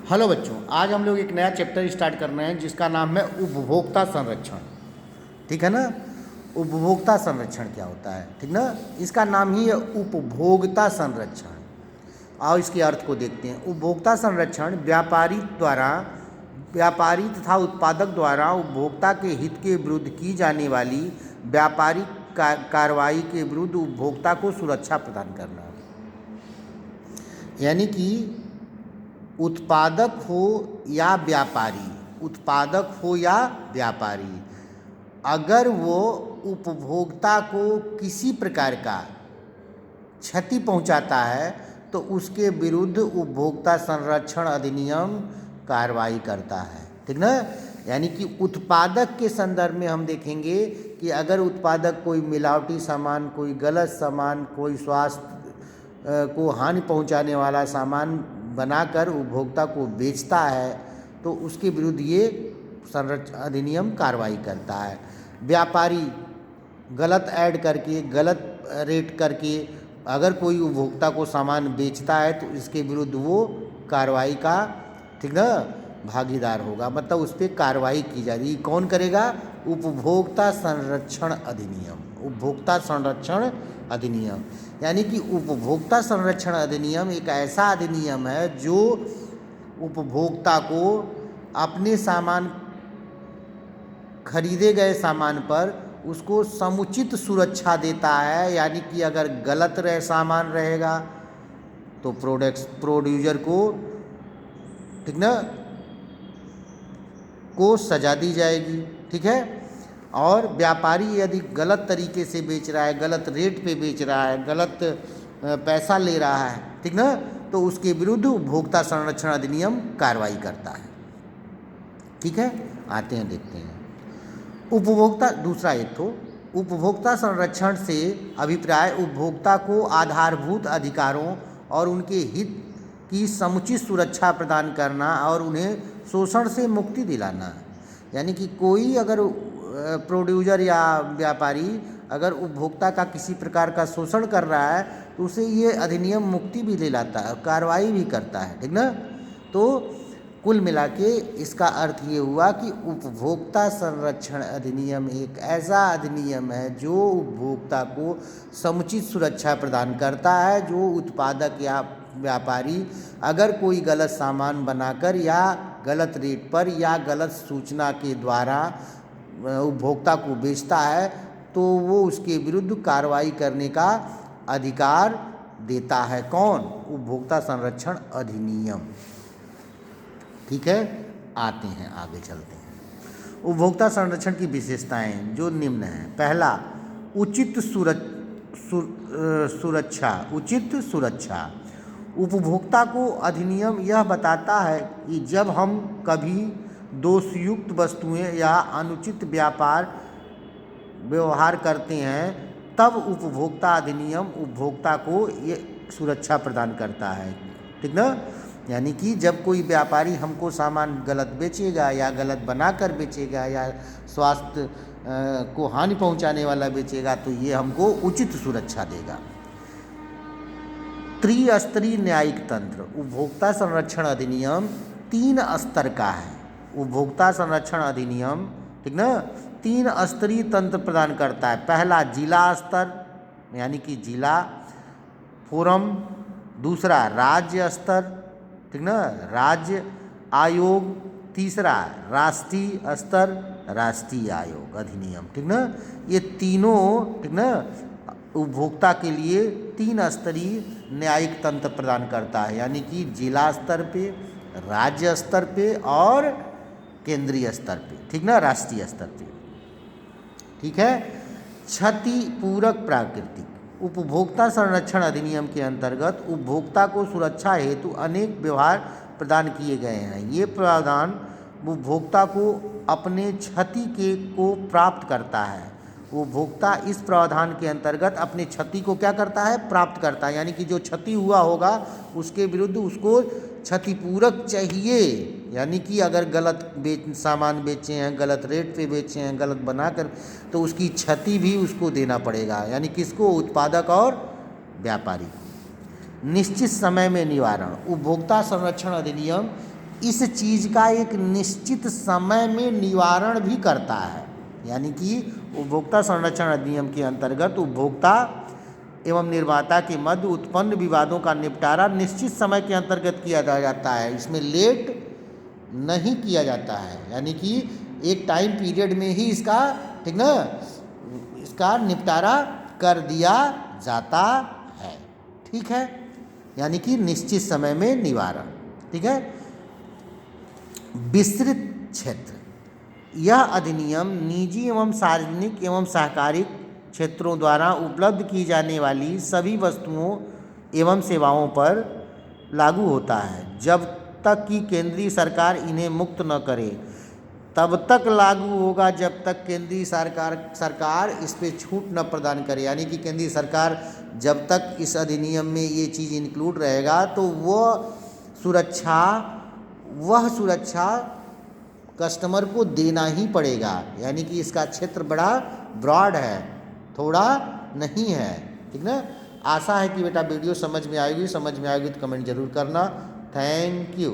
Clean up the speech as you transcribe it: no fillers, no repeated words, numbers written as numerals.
Hello बच्चों, आज हम लोग एक नया चैप्टर स्टार्ट कर रहे हैं जिसका नाम है उपभोक्ता संरक्षण। ठीक है ना। उपभोक्ता संरक्षण क्या होता है, ठीक ना। इसका नाम ही है उपभोक्ता संरक्षण। आओ इसके अर्थ को देखते हैं। उपभोक्ता संरक्षण व्यापारी तथा उत्पादक द्वारा उपभोक्ता के हित के विरुद्ध की जाने वाली व्यापारिक कार्रवाई के विरुद्ध उपभोक्ता को सुरक्षा प्रदान करना। यानी कि उत्पादक हो या व्यापारी, अगर वो उपभोक्ता को किसी प्रकार का क्षति पहुंचाता है तो उसके विरुद्ध उपभोक्ता संरक्षण अधिनियम कार्रवाई करता है। ठीक ना। यानी कि उत्पादक के संदर्भ में हम देखेंगे कि अगर उत्पादक कोई मिलावटी सामान, कोई गलत सामान, कोई स्वास्थ्य को हानि पहुंचाने वाला सामान बनाकर उपभोक्ता को बेचता है तो उसके विरुद्ध ये संरक्षण अधिनियम कार्रवाई करता है। व्यापारी गलत ऐड करके, गलत रेट करके अगर कोई उपभोक्ता को सामान बेचता है तो इसके विरुद्ध वो कार्रवाई का, ठीक ना, भागीदार होगा। मतलब उस पर कार्रवाई की जा रही। कौन करेगा? उपभोक्ता संरक्षण अधिनियम। उपभोक्ता संरक्षण अधिनियम यानी कि उपभोक्ता संरक्षण अधिनियम एक ऐसा अधिनियम है जो उपभोक्ता को अपने सामान, खरीदे गए सामान पर उसको समुचित सुरक्षा देता है। यानी कि अगर गलत सामान रहेगा तो प्रोड्यूसर को, ठीक ना, को सजा दी जाएगी। ठीक है। और व्यापारी यदि गलत तरीके से बेच रहा है, गलत रेट पे बेच रहा है, गलत पैसा ले रहा है, ठीक ना, तो उसके विरुद्ध उपभोक्ता संरक्षण अधिनियम कार्रवाई करता है। ठीक है। आते हैं, देखते हैं उपभोक्ता। दूसरा एक तो उपभोक्ता संरक्षण से अभिप्राय उपभोक्ता को आधारभूत अधिकारों और उनके हित की समुचित सुरक्षा प्रदान करना और उन्हें शोषण से मुक्ति दिलाना। यानी कि कोई अगर प्रोड्यूसर या व्यापारी अगर उपभोक्ता का किसी प्रकार का शोषण कर रहा है तो उसे ये अधिनियम मुक्ति भी ले लाता है, कार्रवाई भी करता है। ठीक ना। तो कुल मिला के इसका अर्थ ये हुआ कि उपभोक्ता संरक्षण अधिनियम एक ऐसा अधिनियम है जो उपभोक्ता को समुचित सुरक्षा प्रदान करता है। जो उत्पादक या व्यापारी अगर कोई गलत सामान बनाकर या गलत रेट पर या गलत सूचना के द्वारा उपभोक्ता को बेचता है तो वो उसके विरुद्ध कार्रवाई करने का अधिकार देता है। कौन? उपभोक्ता संरक्षण अधिनियम। ठीक है। आते हैं, आगे चलते हैं। उपभोक्ता संरक्षण की विशेषताएं जो निम्न हैं। पहला, उचित सुरक्षा। उपभोक्ता को अधिनियम यह बताता है कि जब हम कभी दोषयुक्त वस्तुएं या अनुचित व्यवहार करते हैं तब उपभोक्ता अधिनियम उपभोक्ता को ये सुरक्षा प्रदान करता है। ठीक ना। यानी कि जब कोई व्यापारी हमको सामान गलत बेचेगा या गलत बनाकर बेचेगा या स्वास्थ्य को हानि पहुंचाने वाला बेचेगा तो ये हमको उचित सुरक्षा देगा। त्रिस्तरीय न्यायिक तंत्र। उपभोक्ता संरक्षण अधिनियम 3 स्तर का है। उपभोक्ता संरक्षण अधिनियम, ठीक ना, 3 स्तरीय तंत्र प्रदान करता है। पहला जिला स्तर यानी कि जिला फोरम। दूसरा राज्य स्तर, ठीक ना, राज्य आयोग। तीसरा राष्ट्रीय स्तर, राष्ट्रीय आयोग अधिनियम। ठीक ना। ये तीनों, ठीक ना, उपभोक्ता के लिए 3 स्तरीय न्यायिक तंत्र प्रदान करता है। यानी कि जिला स्तर पे, राज्य स्तर पे और केंद्रीय स्तर पे, ठीक ना, राष्ट्रीय स्तर पे। ठीक है। क्षतिपूरक प्राकृतिक। उपभोक्ता संरक्षण अधिनियम के अंतर्गत उपभोक्ता को सुरक्षा हेतु अनेक व्यवहार प्रदान किए गए हैं। ये प्रावधान उपभोक्ता को अपने क्षति को प्राप्त करता है। उपभोक्ता इस प्रावधान के अंतर्गत अपनी क्षति को क्या करता है? प्राप्त करता है। यानी कि जो क्षति हुआ होगा उसके विरुद्ध उसको क्षतिपूरक चाहिए। यानी कि अगर गलत सामान बेचे हैं, गलत रेट पे बेचे हैं, गलत बनाकर, तो उसकी क्षति भी उसको देना पड़ेगा। यानी किसको? उत्पादक और व्यापारी को। निश्चित समय में निवारण। उपभोक्ता संरक्षण अधिनियम इस चीज़ का एक निश्चित समय में निवारण भी करता है। यानी कि उपभोक्ता संरक्षण अधिनियम के अंतर्गत उपभोक्ता एवं निर्माता के मध्य उत्पन्न विवादों का निपटारा निश्चित समय के अंतर्गत किया जाता है, इसमें लेट नहीं किया जाता है। यानी कि एक टाइम पीरियड में ही इसका, ठीक ना, इसका निपटारा कर दिया जाता है। ठीक है, यानी कि निश्चित समय में निवारण। ठीक है। विस्तृत क्षेत्र, यह अधिनियम निजी एवं सार्वजनिक एवं सहकारी क्षेत्रों द्वारा उपलब्ध की जाने वाली सभी वस्तुओं एवं सेवाओं पर लागू होता है। जब तक कि केंद्रीय सरकार इन्हें मुक्त न करे तब तक लागू होगा, जब तक केंद्रीय सरकार इस पे छूट न प्रदान करे। यानी कि केंद्रीय सरकार जब तक इस अधिनियम में ये चीज़ इंक्लूड रहेगा तो वह सुरक्षा कस्टमर को देना ही पड़ेगा। यानी कि इसका क्षेत्र बड़ा ब्रॉड है, थोड़ा नहीं है। ठीक ना। आशा है कि बेटा वीडियो समझ में आएगी तो कमेंट जरूर करना। Thank you.